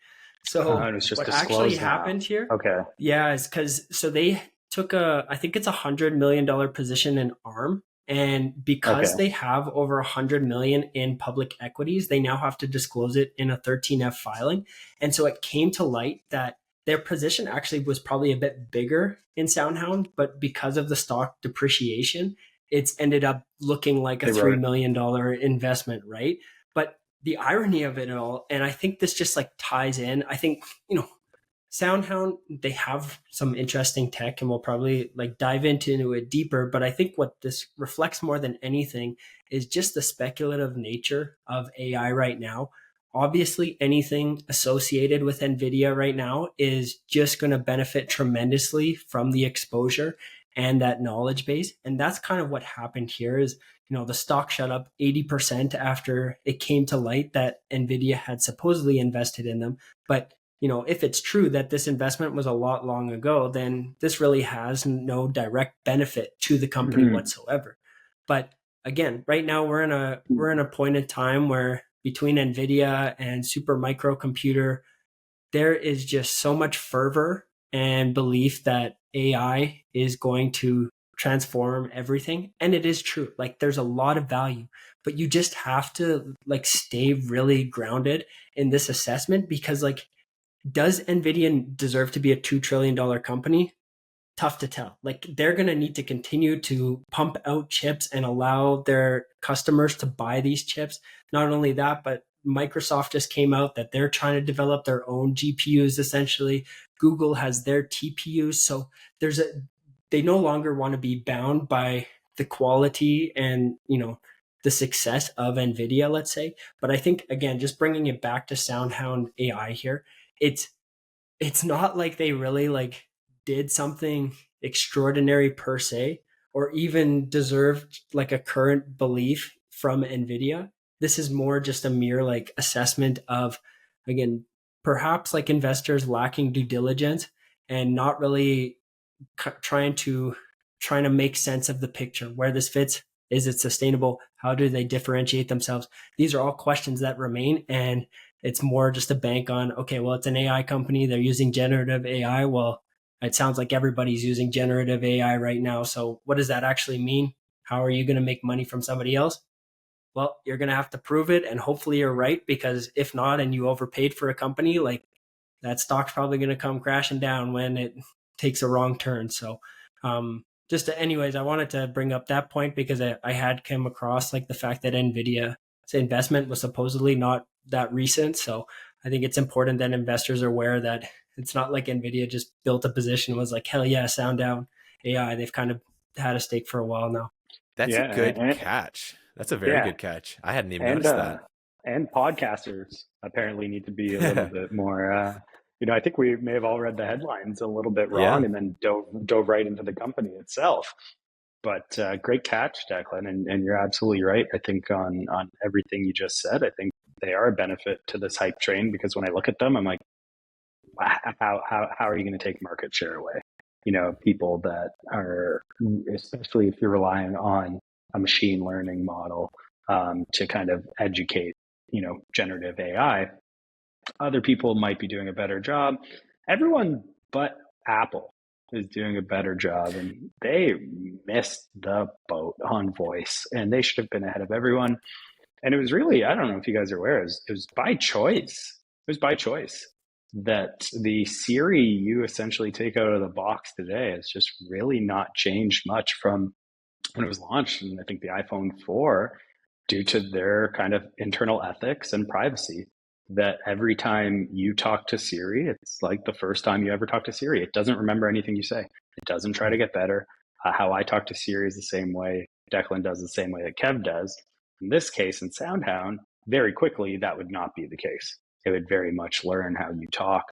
So it's just what actually disclosed now. happened here, Okay. yeah, is because so they took I think it's $100 million position in ARM. And because Okay. they have over 100 million in public equities, they now have to disclose it in a 13F filing. And so it came to light that their position actually was probably a bit bigger in SoundHound, but because of the stock depreciation, it's ended up looking like a $3 million investment, right? But the irony of it all, and I think this just like ties in, I think, SoundHound, they have some interesting tech, and we'll probably like dive into it deeper. But I think what this reflects more than anything is just the speculative nature of AI right now. Obviously, anything associated with NVIDIA right now is just going to benefit tremendously from the exposure and that knowledge base. And that's kind of what happened here is, the stock shot up 80% after it came to light that NVIDIA had supposedly invested in them. But if it's true that this investment was a lot long ago, then this really has no direct benefit to the company whatsoever. But again, right now we're in a point in time where between NVIDIA and Supermicro Computer, there is just so much fervor and belief that AI is going to transform everything. And it is true. Like there's a lot of value, but you just have to like stay really grounded in this assessment because like, does NVIDIA deserve to be a $2 trillion company? Tough to tell. Like they're going to need to continue to pump out chips and allow their customers to buy these chips. Not only that, but Microsoft just came out that they're trying to develop their own GPUs essentially. Google has their TPUs. So they no longer want to be bound by the quality and, the success of NVIDIA, let's say. But I think, again, just bringing it back to SoundHound AI here, it's not like they really like did something extraordinary per se or even deserved like a current belief from NVIDIA. This is more just a mere like assessment of, again, perhaps like investors lacking due diligence and not really trying to make sense of the picture, where this fits. Is it sustainable? How do they differentiate themselves? These are all questions that remain, and it's more just a bank on, okay, well, it's an AI company. They're using generative AI. Well, it sounds like everybody's using generative AI right now. So what does that actually mean? How are you going to make money from somebody else? Well, you're going to have to prove it, and hopefully you're right, because if not, and you overpaid for a company, like that stock's probably going to come crashing down when it takes a wrong turn. So anyways, I wanted to bring up that point because I had come across like the fact that NVIDIA's investment was supposedly not that recent. So I think it's important that investors are aware that it's not like NVIDIA just built a position and was like, hell yeah, SoundHound AI. They've kind of had a stake for a while now. That's a good catch. That's a very good catch. I hadn't even noticed that. And podcasters apparently need to be a little bit more, I think we may have all read the headlines a little bit wrong and then dove right into the company itself. But great catch, Declan. And you're absolutely right. I think on everything you just said, I think they are a benefit to this hype train, because when I look at them, I'm like, how are you going to take market share away? People that are, especially if you're relying on a machine learning model to kind of educate, generative AI, other people might be doing a better job. Everyone but Apple is doing a better job, and they missed the boat on voice, and they should have been ahead of everyone. And it was really, I don't know if you guys are aware, it was by choice. It was by choice that the Siri you essentially take out of the box today has just really not changed much from when it was launched, and I think the iPhone 4, due to their kind of internal ethics and privacy, that every time you talk to Siri, it's like the first time you ever talk to Siri. It doesn't remember anything you say. It doesn't try to get better. How I talk to Siri is the same way Declan does, the same way that Kev does. In this case, in SoundHound, very quickly, that would not be the case. It would very much learn how you talk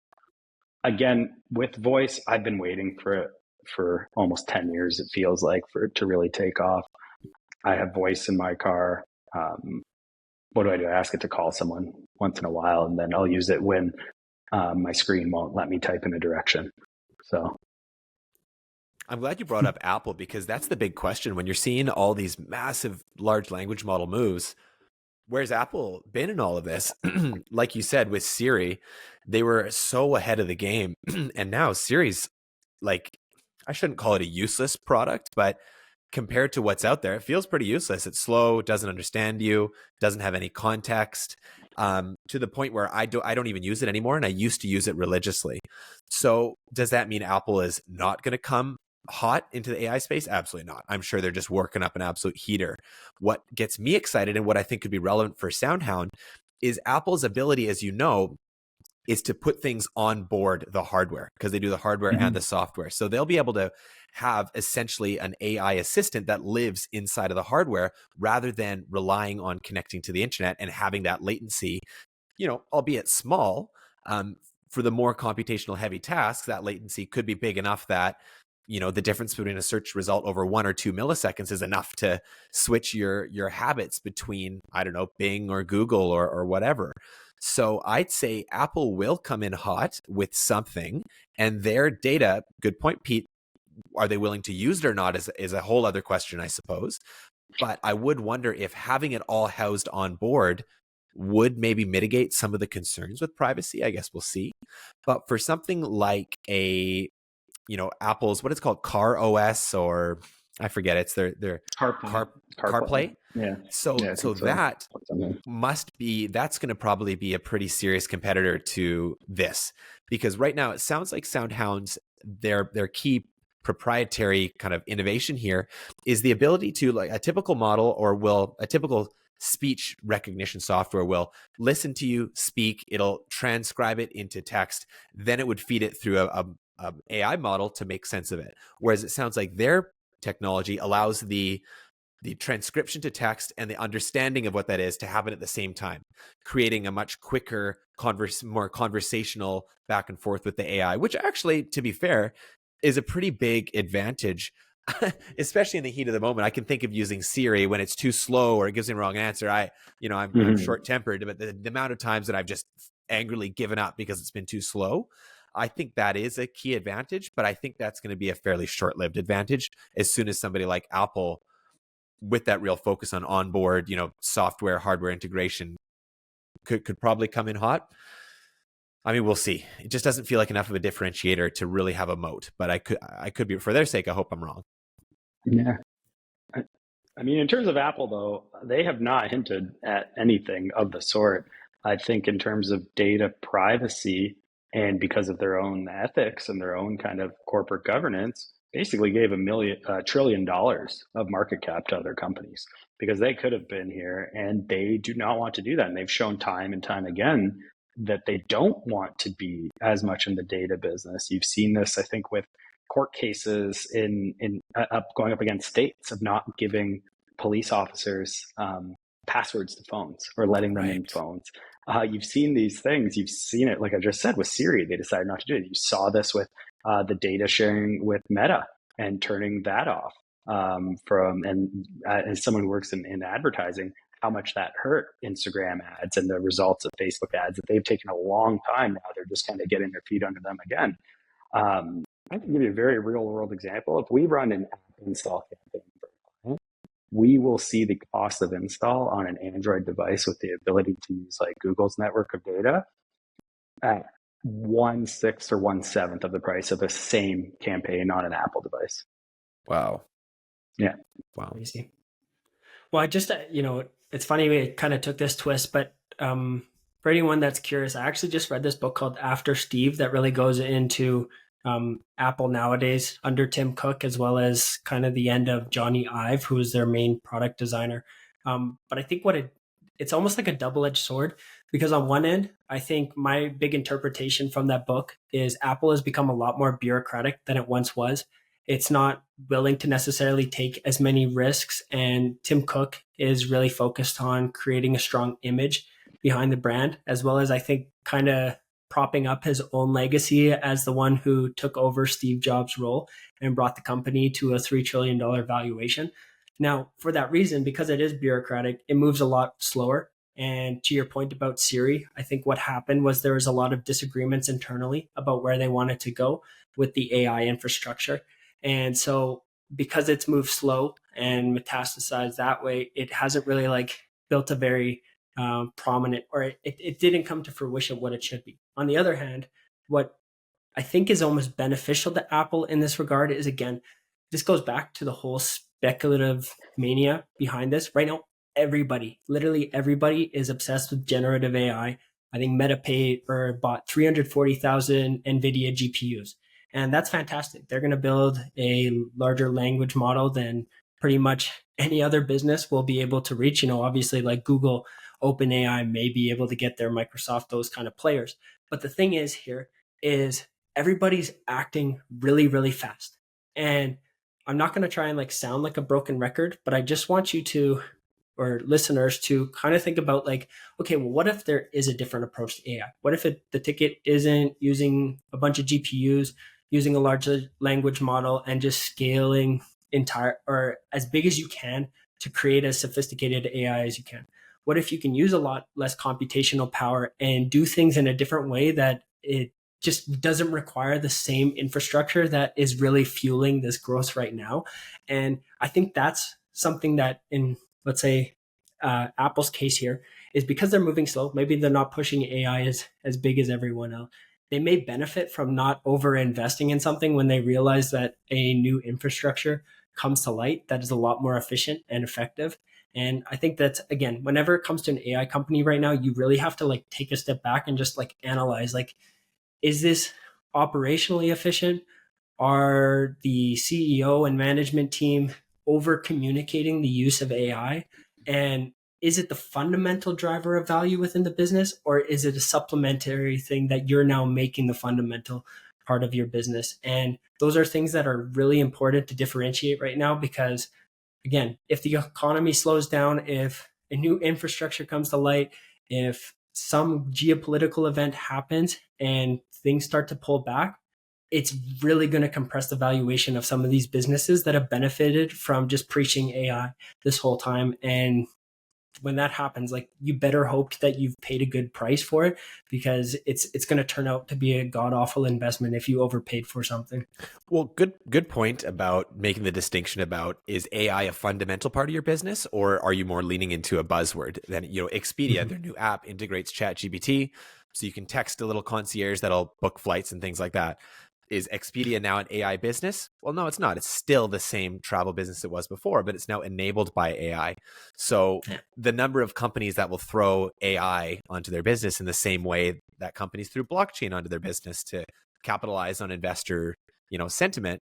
again, with voice, I've been waiting for it for almost 10 years, it feels like, for it to really take off. I have voice in my car. What do? I ask it to call someone once in a while, and then I'll use it when my screen won't let me type in a direction. So I'm glad you brought up Apple, because that's the big question. When you're seeing all these massive large language model moves, where's Apple been in all of this? Like you said, with Siri, they were so ahead of the game. And now Siri's, like, I shouldn't call it a useless product, but compared to what's out there, it feels pretty useless. It's slow, doesn't understand you, doesn't have any context, to the point where I don't even use it anymore. And I used to use it religiously. So does that mean Apple is not going to come hot into the AI space? Absolutely not. I'm sure they're just working up an absolute heater. What gets me excited, and what I think could be relevant for SoundHound, is Apple's ability, as you know, is to put things on board the hardware, because they do the hardware and the software. So they'll be able to have essentially an AI assistant that lives inside of the hardware, rather than relying on connecting to the internet and having that latency, albeit small. For the more computational heavy tasks, that latency could be big enough that, the difference between a search result over 1 or 2 milliseconds is enough to switch your habits between, I don't know, Bing or Google or whatever. So I'd say Apple will come in hot with something, and their data, good point, Pete, are they willing to use it or not is a whole other question, I suppose. But I would wonder if having it all housed on board would maybe mitigate some of the concerns with privacy. I guess we'll see. But for something like Apple's, what it's called, Car OS, or I forget, it's their CarPlay. Yeah. So that that's going to probably be a pretty serious competitor to this, because right now it sounds like SoundHound's their key proprietary kind of innovation here is the ability to, like, a typical model, or a typical speech recognition software will listen to you speak, it'll transcribe it into text, then it would feed it through a AI model to make sense of it. Whereas it sounds like their technology allows the transcription to text and the understanding of what that is to happen at the same time, creating a much quicker, more conversational back and forth with the AI, which actually, to be fair, is a pretty big advantage, especially in the heat of the moment. I can think of using Siri when it's too slow or it gives me the wrong answer. I'm short-tempered, but the amount of times that I've just angrily given up because it's been too slow, I think that is a key advantage, but I think that's going to be a fairly short-lived advantage as soon as somebody like Apple, with that real focus on onboard, software, hardware integration, could probably come in hot. I mean, we'll see. It just doesn't feel like enough of a differentiator to really have a moat, but I could be, for their sake, I hope I'm wrong. Yeah. I mean, in terms of Apple, though, they have not hinted at anything of the sort. I think in terms of data privacy, and because of their own ethics and their own kind of corporate governance, basically gave $1 trillion of market cap to other companies, because they could have been here, and they do not want to do that. And they've shown time and time again that they don't want to be as much in the data business. You've seen this, I think, with court cases going up against states of not giving police officers passwords to phones or letting them in phones. You've seen these things. You've seen it, like I just said, with Siri. They decided not to do it. You saw this with the data sharing with Meta and turning that off. As someone who works in advertising, how much that hurt Instagram ads and the results of Facebook ads that they've taken a long time now. They're just kind of getting their feet under them again. I can give you a very real world example. If we run an app install campaign for a client, we will see the cost of install on an Android device with the ability to use like Google's network of data at 1/6 or 1/7 of the price of the same campaign on an Apple device. Wow. Yeah. Wow. Easy. Well, I just, it's funny we kind of took this twist, but for anyone that's curious, I actually just read this book called After Steve that really goes into Apple nowadays under Tim Cook, as well as kind of the end of Johnny Ive, who is their main product designer. But I think it's almost like a double-edged sword, because on one end, I think my big interpretation from that book is Apple has become a lot more bureaucratic than it once was. It's not willing to necessarily take as many risks. And Tim Cook is really focused on creating a strong image behind the brand, as well as I think kind of propping up his own legacy as the one who took over Steve Jobs' role and brought the company to a $3 trillion valuation. Now, for that reason, because it is bureaucratic, it moves a lot slower. And to your point about Siri, I think what happened was there was a lot of disagreements internally about where they wanted to go with the AI infrastructure. And so because it's moved slow and metastasized that way, it hasn't really like built a very prominent, or it didn't come to fruition what it should be. On the other hand, what I think is almost beneficial to Apple in this regard is, again, this goes back to the whole speculative mania behind this. Right now, everybody, literally everybody, is obsessed with generative AI. I think Meta paid or bought 340,000 NVIDIA GPUs. And that's fantastic. They're going to build a larger language model than pretty much any other business will be able to reach. Obviously, like Google, OpenAI may be able to get there, Microsoft, those kind of players. But the thing is here is everybody's acting really, really fast. And I'm not going to try and like sound like a broken record, but I just want you to, or listeners, to kind of think about like, okay, well, what if there is a different approach to AI? What if the ticket isn't using a bunch of GPUs, using a large language model and just scaling entire or as big as you can to create as sophisticated AI as you can? What if you can use a lot less computational power and do things in a different way that it just doesn't require the same infrastructure that is really fueling this growth right now? And I think that's something that in, let's say, Apple's case here is because they're moving slow. Maybe they're not pushing AI as big as everyone else. They may benefit from not over investing in something when they realize that a new infrastructure comes to light that is a lot more efficient and effective. And I think that, again, whenever it comes to an AI company right now, you really have to like take a step back and just like analyze, like, is this operationally efficient? Are the CEO and management team over communicating the use of AI? And is it the fundamental driver of value within the business, or is it a supplementary thing that you're now making the fundamental part of your business? And those are things that are really important to differentiate right now, because again, if the economy slows down, if a new infrastructure comes to light, if some geopolitical event happens and things start to pull back, it's really going to compress the valuation of some of these businesses that have benefited from just preaching AI this whole time. And when that happens, like, you better hope that you've paid a good price for it, because it's going to turn out to be a god awful investment if you overpaid for something. Well, good point about making the distinction about, is AI a fundamental part of your business, or are you more leaning into a buzzword? Then, Expedia, their new app integrates ChatGPT, so you can text a little concierge that'll book flights and things like that. Is Expedia now an AI business? Well, no, it's not. It's still the same travel business it was before, but it's now enabled by AI. So the number of companies that will throw AI onto their business in the same way that companies threw blockchain onto their business to capitalize on investor, sentiment,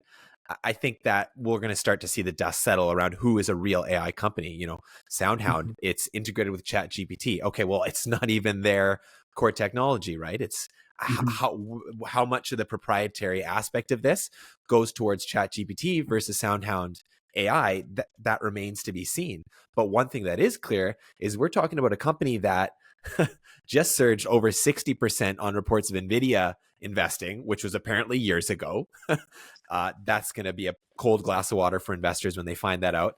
I think that we're going to start to see the dust settle around who is a real AI company. SoundHound, it's integrated with ChatGPT. Okay, well, it's not even their core technology, right? It's how much of the proprietary aspect of this goes towards ChatGPT versus SoundHound AI, that remains to be seen. But one thing that is clear is we're talking about a company that just surged over 60% on reports of NVIDIA investing, which was apparently years ago. That's going to be a cold glass of water for investors when they find that out.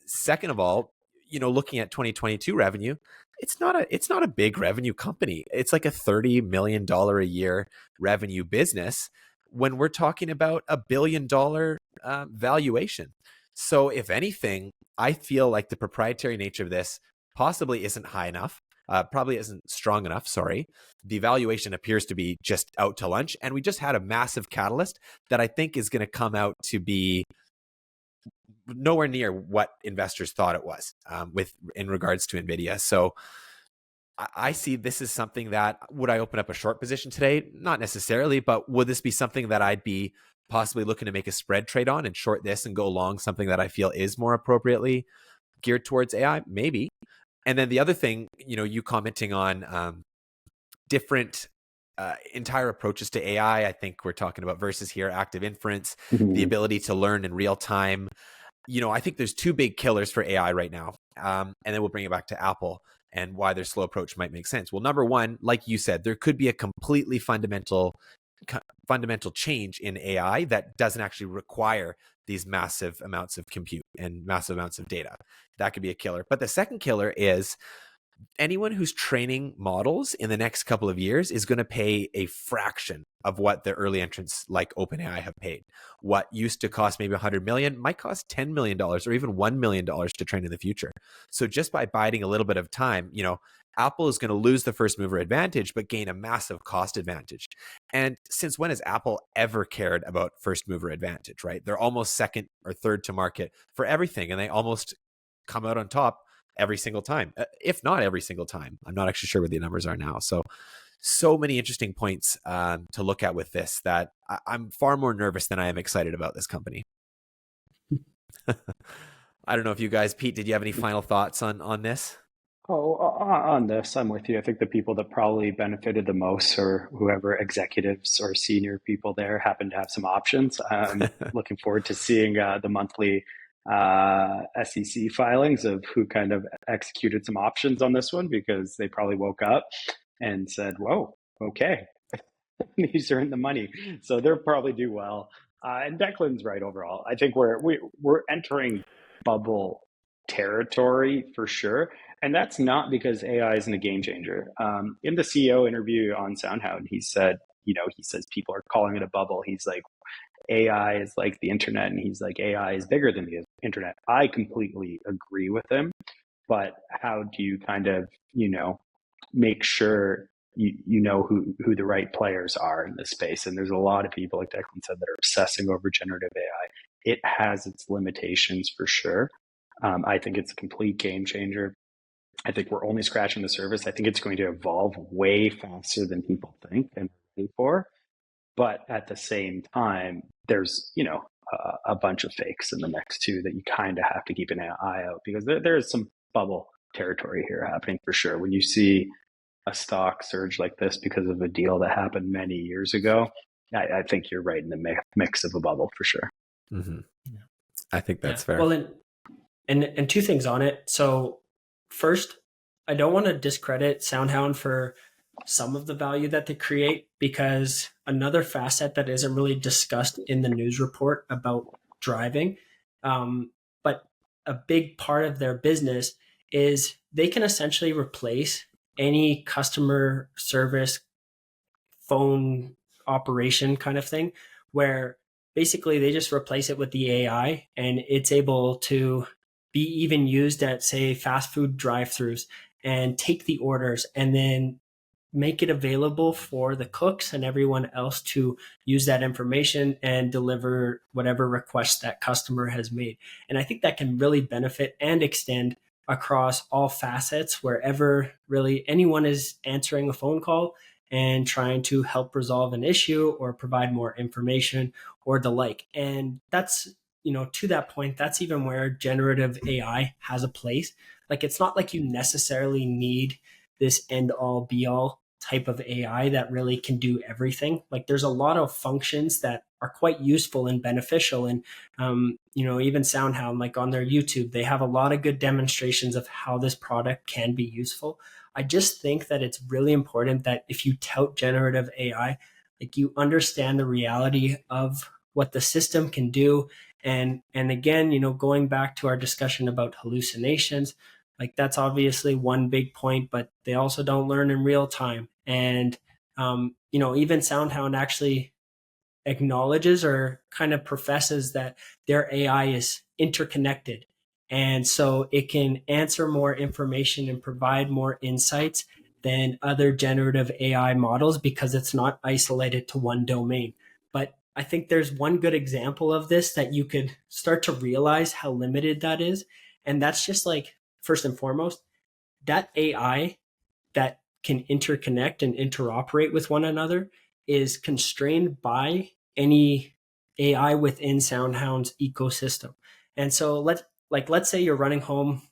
Second of all, looking at 2022 revenue, it's not a big revenue company. It's like a $30 million a year revenue business when we're talking about $1 billion valuation. So if anything, I feel like the proprietary nature of this possibly isn't high enough, probably isn't strong enough, sorry. The valuation appears to be just out to lunch. And we just had a massive catalyst that I think is going to come out to be nowhere near what investors thought it was in regards to NVIDIA. So I see this as something that, would I open up a short position today? Not necessarily, but would this be something that I'd be possibly looking to make a spread trade on and short this and go long something that I feel is more appropriately geared towards AI? Maybe. And then the other thing, you commenting on different entire approaches to AI, I think we're talking about versus here, active inference, the ability to learn in real time. I think there's two big killers for AI right now. And then we'll bring it back to Apple. and why their slow approach might make sense. Well, number one, like you said, there could be a completely fundamental change in AI that doesn't actually require these massive amounts of compute and massive amounts of data. That could be a killer. But the second killer is anyone who's training models in the next couple of years is going to pay a fraction of what the early entrants like OpenAI have paid. What used to cost maybe $100 million might cost $10 million or even $1 million to train in the future. So just by biding a little bit of time, Apple is going to lose the first mover advantage, but gain a massive cost advantage. And since when has Apple ever cared about first mover advantage, right? They're almost second or third to market for everything, and they almost come out on top every single time, if not every single time. I'm not actually sure what the numbers are now. So many interesting points to look at with this that I'm far more nervous than I am excited about this company. I don't know if you guys, Pete, did you have any final thoughts on this? Oh, on this, I'm with you. I think the people that probably benefited the most or whoever executives or senior people there happen to have some options. I'm looking forward to seeing the monthly SEC filings of who kind of executed some options on this one, because they probably woke up and said, whoa, okay, these are in the money. So they'll probably do well. And Declan's right overall. I think we're entering bubble territory for sure. And that's not because AI isn't a game changer. In the CEO interview on SoundHound, he said, he says people are calling it a bubble. He's like, AI is like the internet, and he's like, AI is bigger than the internet. I completely agree with him, but how do you kind of, make sure you know who the right players are in this space? And there's a lot of people, like Declan said, that are obsessing over generative AI. It has its limitations for sure. I think it's a complete game changer. I think we're only scratching the surface. I think it's going to evolve way faster than people think and ready for. But at the same time, there's, a bunch of fakes in the mix too that you kind of have to keep an eye out, because there is some bubble territory here happening for sure. When you see a stock surge like this because of a deal that happened many years ago, I think you're right in the mix of a bubble for sure. Mm-hmm. I think that's fair. Well, and two things on it. So first, I don't want to discredit SoundHound for some of the value that they create, because another facet that isn't really discussed in the news report about driving, but a big part of their business is they can essentially replace any customer service phone operation kind of thing, where basically they just replace it with the AI, and it's able to be even used at, say, fast food drive-thrus and take the orders and then make it available for the cooks and everyone else to use that information and deliver whatever request that customer has made. And I think that can really benefit and extend across all facets, wherever really anyone is answering a phone call and trying to help resolve an issue or provide more information or the like. And that's, to that point, that's even where generative AI has a place. Like, it's not like you necessarily need this end all be all type of AI that really can do everything. Like, there's a lot of functions that are quite useful and beneficial. And, even SoundHound, like on their YouTube, they have a lot of good demonstrations of how this product can be useful. I just think that it's really important that if you tout generative AI, like, you understand the reality of what the system can do. And again, going back to our discussion about hallucinations, like, that's obviously one big point, but they also don't learn in real time. And, even SoundHound actually acknowledges or kind of professes that their AI is interconnected. And so it can answer more information and provide more insights than other generative AI models, because it's not isolated to one domain. But I think there's one good example of this that you could start to realize how limited that is. And that's just like, first and foremost, that AI that can interconnect and interoperate with one another is constrained by any AI within SoundHound's ecosystem. And so let's say you're running home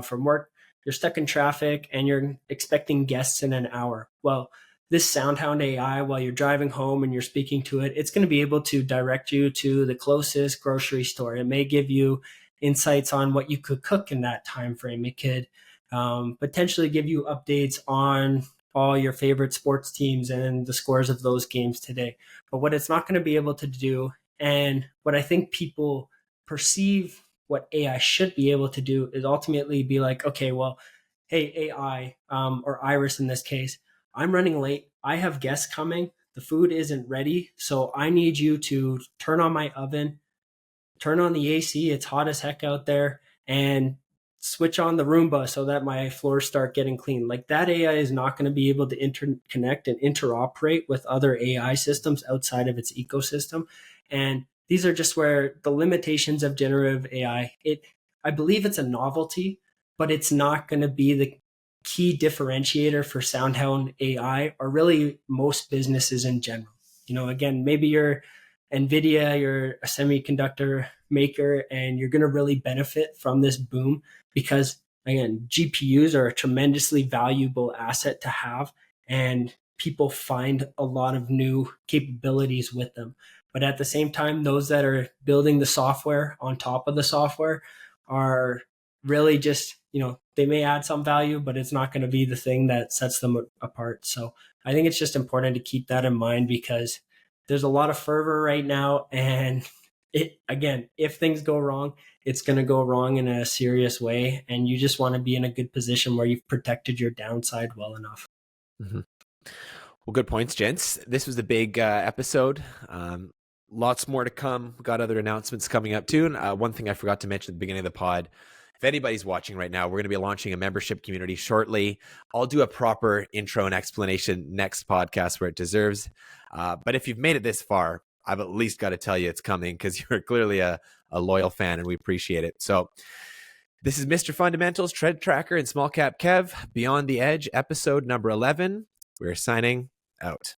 from work, you're stuck in traffic, and you're expecting guests in an hour. Well, this SoundHound AI, while you're driving home and you're speaking to it, it's going to be able to direct you to the closest grocery store. It may give you insights on what you could cook in that time frame. It could potentially give you updates on all your favorite sports teams and the scores of those games today. But what it's not going to be able to do, and what I think people perceive what AI should be able to do, is ultimately be like, okay, well, hey, AI, or Iris in this case, I'm running late. I have guests coming. The food isn't ready. So I need you to turn on my oven, turn on the AC. It's hot as heck out there, and switch on the Roomba so that my floors start getting clean. Like, that AI is not going to be able to interconnect and interoperate with other AI systems outside of its ecosystem. And these are just where the limitations of generative AI, I believe it's a novelty, but it's not going to be the key differentiator for SoundHound AI, or really most businesses in general. Again, maybe you're NVIDIA, you're a semiconductor maker, and you're going to really benefit from this boom because, again, GPUs are a tremendously valuable asset to have, and people find a lot of new capabilities with them. But at the same time, those that are building the software on top of the software are really just, they may add some value, but it's not going to be the thing that sets them apart. So I think it's just important to keep that in mind, because there's a lot of fervor right now. And again, if things go wrong, it's going to go wrong in a serious way. And you just want to be in a good position where you've protected your downside well enough. Mm-hmm. Well, good points, gents. This was a big episode. Lots more to come. We've got other announcements coming up too. And one thing I forgot to mention at the beginning of the pod, if anybody's watching right now, we're going to be launching a membership community shortly. I'll do a proper intro and explanation next podcast where it deserves. But if you've made it this far, I've at least got to tell you it's coming, because you're clearly a loyal fan and we appreciate it. So this is Mr. Fundamentals, Trend Tracker, and Small Cap Kev, Beyond the Edge, episode number 11. We're signing out.